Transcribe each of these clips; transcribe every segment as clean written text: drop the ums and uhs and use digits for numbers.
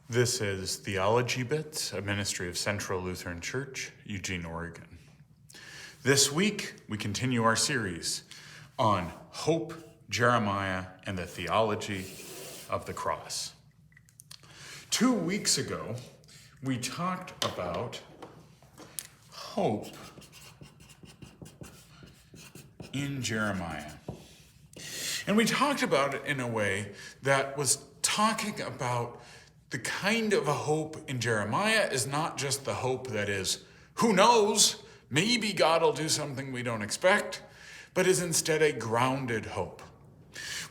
This is Theology Bits, a ministry of Central Lutheran Church, Eugene, Oregon. This week, we continue our series on hope, Jeremiah, and the theology of the cross. 2 weeks ago, we talked about hope in Jeremiah. And we talked about it in a way that was talking about the kind of a hope in Jeremiah is not just the hope that is, who knows, maybe God will do something we don't expect, but is instead a grounded hope.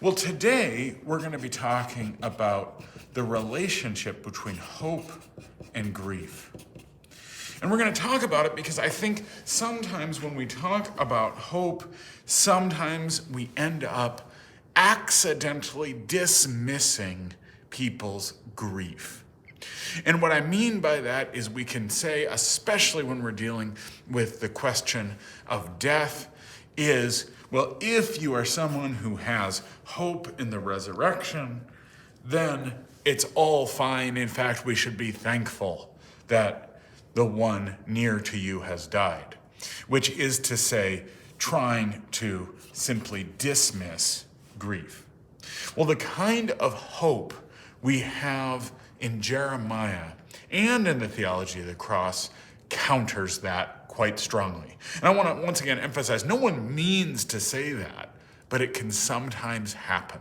Well, today we're going to be talking about the relationship between hope and grief. And we're going to talk about it because I think sometimes when we talk about hope, sometimes we end up accidentally dismissing people's grief. And what I mean by that is we can say, especially when we're dealing with the question of death, is, well, if you are someone who has hope in the resurrection, then it's all fine. In fact, we should be thankful that the one near to you has died, which is to say, trying to simply dismiss grief. Well, the kind of hope we have in Jeremiah and in the theology of the cross counters that quite strongly. And I want to once again emphasize, no one means to say that, but it can sometimes happen.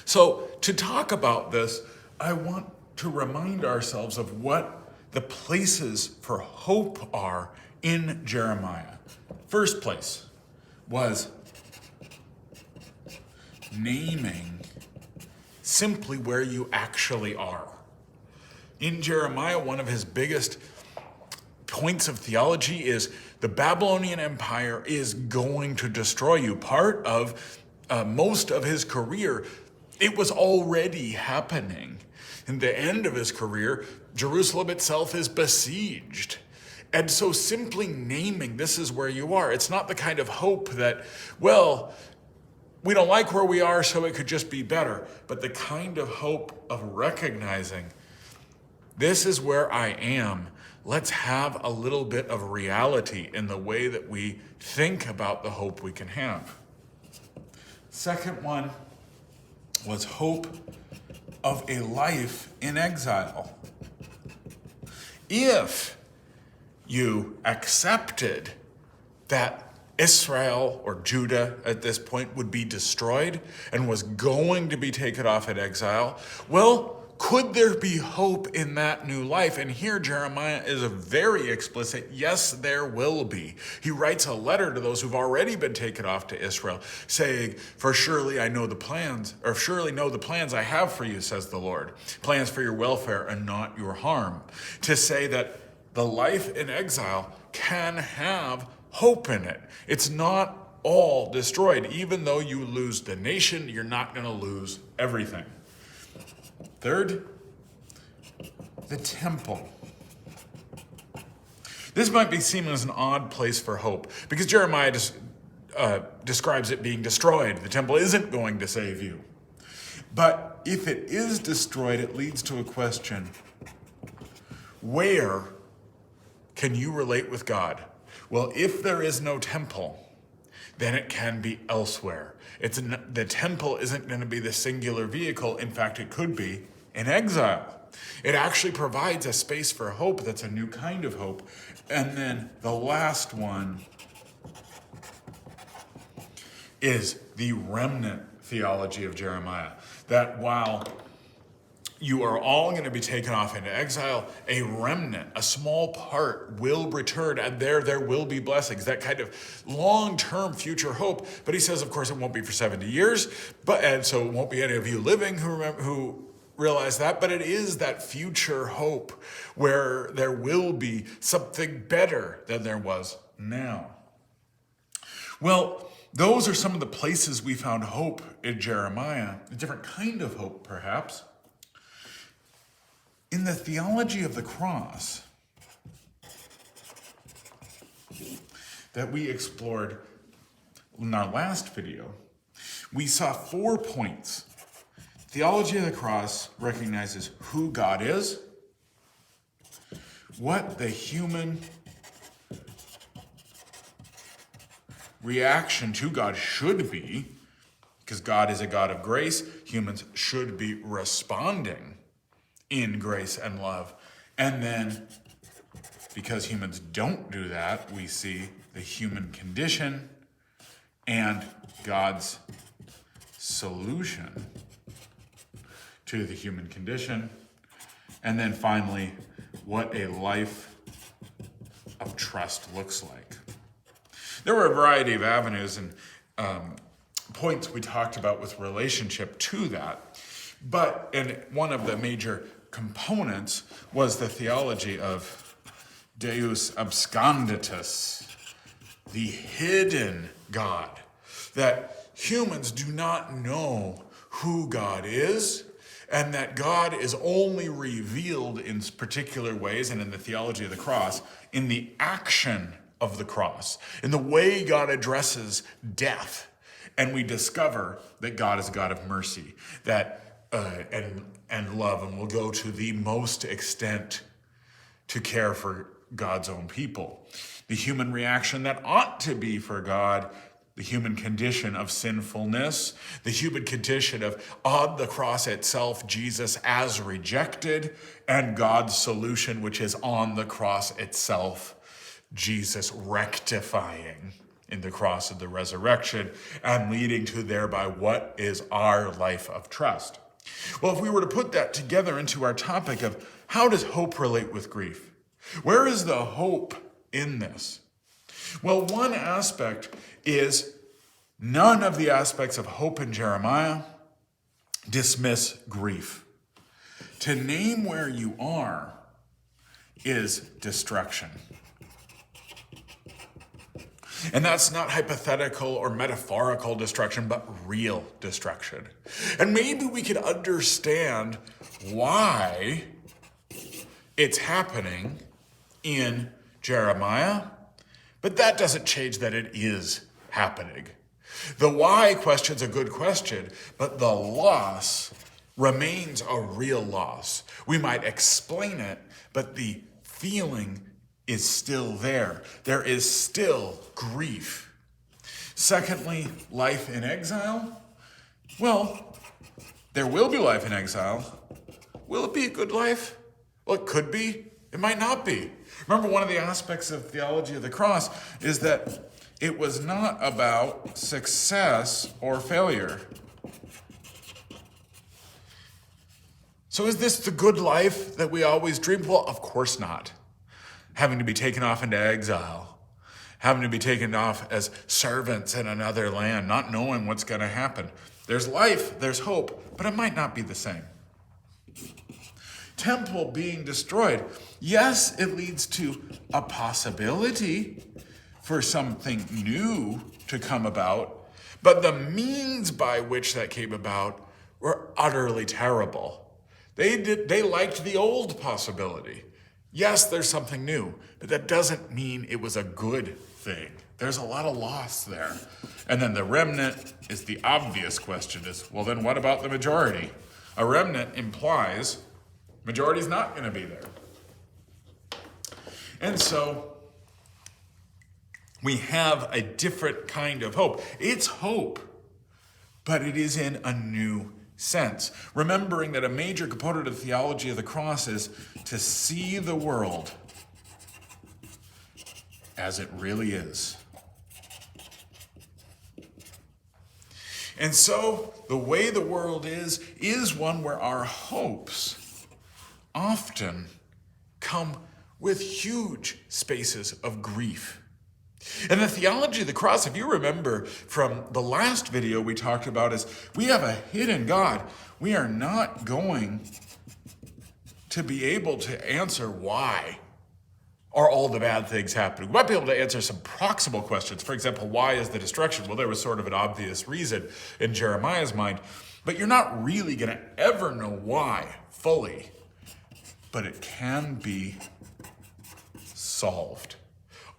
So to talk about this, I want to remind ourselves of what the places for hope are in Jeremiah. First place was naming simply where you actually are. In Jeremiah, one of his biggest points of theology is the Babylonian Empire is going to destroy you. Part of most of his career, it was already happening. In the end of his career, Jerusalem itself is besieged. And so simply naming this is where you are, it's not the kind of hope that, well, we don't like where we are, so it could just be better. But the kind of hope of recognizing, this is where I am. Let's have a little bit of reality in the way that we think about the hope we can have. Second one was hope of a life in exile. If you accepted that Israel or Judah at this point would be destroyed and was going to be taken off in exile, well, could there be hope in that new life? And here Jeremiah is very explicit, yes, there will be. He writes a letter to those who've already been taken off to Israel, saying, for surely I know the plans, or surely know the plans I have for you, says the Lord, plans for your welfare and not your harm. To say that the life in exile can have hope in it. It's not all destroyed. Even though you lose the nation, you're not going to lose everything. Third, the temple. This might be seen as an odd place for hope because Jeremiah describes it being destroyed. The temple isn't going to save you. But if it is destroyed, it leads to a question. Where can you relate with God? Well, if there is no temple, then it can be elsewhere. The temple isn't going to be the singular vehicle. In fact, it could be in exile. It actually provides a space for hope that's a new kind of hope. And then the last one is the remnant theology of Jeremiah. That while you are all going to be taken off into exile, a remnant, a small part will return, and there will be blessings, that kind of long-term future hope. But he says, of course, it won't be for 70 years, and so it won't be any of you living who realize that, but it is that future hope where there will be something better than there was now. Well, those are some of the places we found hope in Jeremiah, a different kind of hope, perhaps. In the theology of the cross that we explored in our last video, we saw 4 points Theology of the cross recognizes who God is, what the human reaction to God should be, because God is a God of grace, humans should be responding in grace and love. And then, because humans don't do that, we see the human condition and God's solution to the human condition. And then finally, what a life of trust looks like. There were a variety of avenues and points we talked about with relationship to that. And one of the major components was the theology of Deus absconditus, the hidden God, that humans do not know who God is, and that God is only revealed in particular ways, and in the theology of the cross, in the action of the cross, in the way God addresses death. And we discover that God is a God of mercy, that and love, and will go to the most extent to care for God's own people. The human reaction that ought to be for God, the human condition of sinfulness, the human condition of on the cross itself, Jesus as rejected, and God's solution, which is on the cross itself, Jesus rectifying in the cross of the resurrection and leading to thereby what is our life of trust. Well, if we were to put that together into our topic of how does hope relate with grief? Where is the hope in this? Well, one aspect is none of the aspects of hope in Jeremiah dismiss grief. To name where you are is destruction. And that's not hypothetical or metaphorical destruction, but real destruction. And maybe we could understand why it's happening in Jeremiah, but that doesn't change that it is happening. The why question's a good question, but the loss remains a real loss. We might explain it, but the feeling is still there. There is still grief. Secondly, life in exile. Well, there will be life in exile. Will it be a good life? Well, it could be. It might not be. Remember, one of the aspects of theology of the cross is that it was not about success or failure. So is this the good life that we always dreamed? Well, of course not. Having to be taken off into exile, having to be taken off as servants in another land, not knowing what's going to happen. There's life, there's hope, but it might not be the same. Temple being destroyed, yes, it leads to a possibility for something new to come about, but the means by which that came about were utterly terrible. They liked the old possibility. Yes, there's something new, but that doesn't mean it was a good thing. There's a lot of loss there. And then the remnant is the obvious question is, well, then what about the majority? A remnant implies majority's not going to be there. And so we have a different kind of hope. It's hope, but it is in a new sense. Remembering that a major component of theology of the cross is to see the world as it really is. And so the way the world is one where our hopes often come with huge spaces of grief. And the theology of the cross, if you remember from the last video we talked about, is we have a hidden God. We are not going to be able to answer why are all the bad things happening. We might be able to answer some proximal questions. For example, why is the destruction? Well, there was sort of an obvious reason in Jeremiah's mind, but you're not really going to ever know why fully. But it can be solved.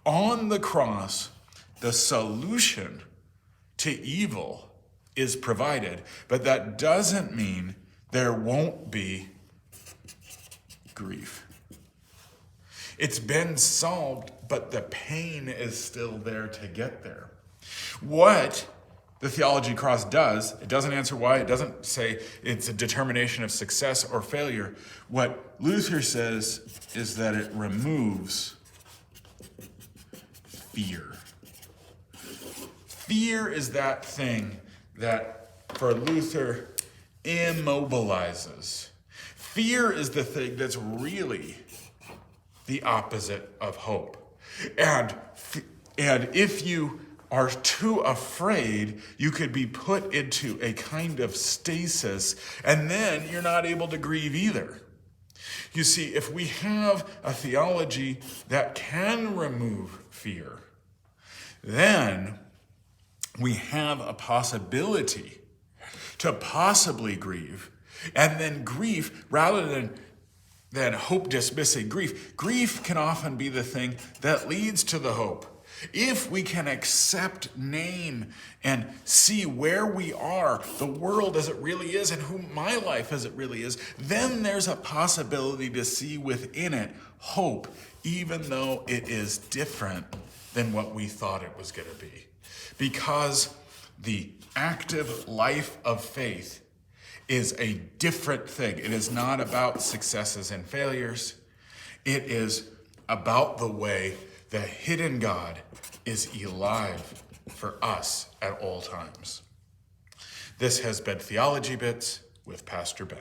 On the cross, the solution to evil is provided, but that doesn't mean there won't be grief. It's been solved, but the pain is still there to get there. What the theology cross does, it doesn't answer why, it doesn't say it's a determination of success or failure. What Luther says is that it removes fear. Fear is that thing that, for Luther, immobilizes. Fear is the thing that's really the opposite of hope. And if you are too afraid, you could be put into a kind of stasis, and then you're not able to grieve either. You see, if we have a theology that can remove fear, then we have a possibility to possibly grieve, and then grief, rather than hope dismissing grief can often be the thing that leads to the hope. If we can accept, name, and see where we are, the world as it really is, and who my life as it really is, then there's a possibility to see within it hope, even though it is different than what we thought it was going to be. Because the active life of faith is a different thing. It is not about successes and failures. It is about the way the hidden God is alive for us at all times. This has been Theology Bits with Pastor Ben.